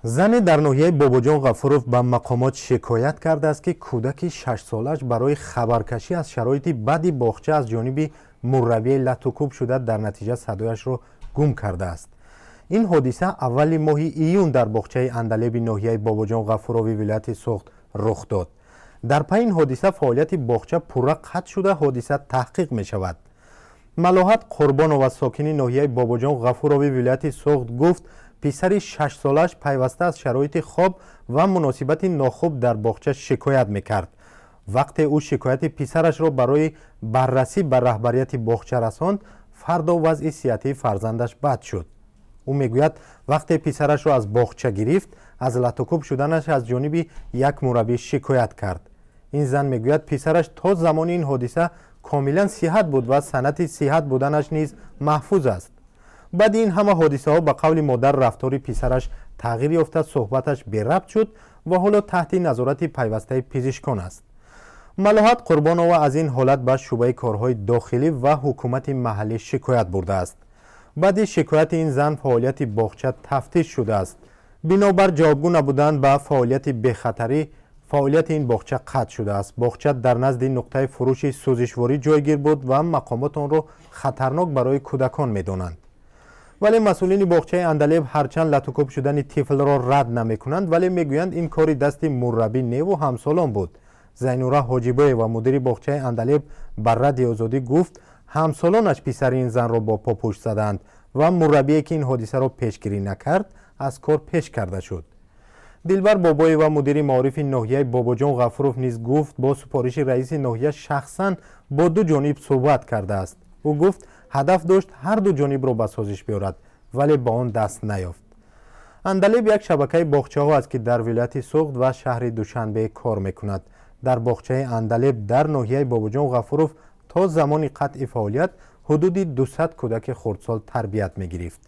زن در ناحیه باباجان غفورов به مقامات شکایت کرده است که کودک 6 سالش برای خبرکشی از شرایط بدی باغچه از جانب مربی لطوکوب شده در نتیجه صدایش را گم کرده است. این حادثه اول ماه ایون در باغچه اندلیب ناحیه باباجان غفورov ولایت سوخت رخ داد. در پی این حادثه فعالیت باغچه پورا قطع شده حادثه تحقیق می شود. ملاحت قربان و ساکن ناحیه باباجان غفورov ولایت سوخت گفت پسر 6 سالش پیوسته از شرایط خواب و مناسبت ناخوب در باغچه شکایت میکرد. وقتی او شکایت پسرش را برای بررسی به رهبریت باغچه رساند، فردا وضع صحتی فرزندش بد شد. او میگوید وقتی پسرش را از باغچه گرفت، از لطوکوب شدنش از جانب یک مربی شکایت کرد. این زن میگوید پسرش تا زمان این حادثه کاملا صحت بود و سند صحت بودنش نیز محفوظ است. بعد این همه حادثه ها به قول مادر رفتار پسرش تغییر یافته، صحبتش بی ربط شد و حالا تحت نظارت پیوسته پزشکان است. ملاحت قربان او از این حالت به شعبه کارهای داخلی و حکومت محلی شکایت برده است. بعد شکایت این زن فعالیت باغچه تفتیش شده است. بنابر جوابگو نبودن به فعالیت بخطری، فعالیت این باغچه قطع شده است. باغچه در نزد نقطه فروش سوزشواری جایگیر بود و مقامات آن را خطرناک برای کودکان می‌دانند. ولی مسئولین باغچه اندلیب هرچند لطوکوب شدن طفل را رد نمی کنند، ولی میگویند این کاری دست مربی نیو و همسالان بود. زینورا حاجیبای و مدیر باغچه اندلیب بر رادیو آزادی گفت همسالانش پسر این زن را با پا پشت زدند و مربی که این حادثه را پیشگیری نکرد از کار پیش کرده شد. دلبر بابای و مدیر معارف ناحیه باباجان غفورov نیز گفت با سپارش رئیس ناحیه شخصا با دو جانب صحبت کرده است. او گفت هدف داشت هر دو جانب را به سازش بیارد، ولی با آن دست نیافت. اندلیب یک شبکه باغچه ها است که در ولایت سوخت و شهر دوشنبه کار میکند. در باغچه اندلیب در ناحیه باباجان غفورov تا زمان قطع فعالیت حدود 200 کودک خردسال تربیت میگرفت.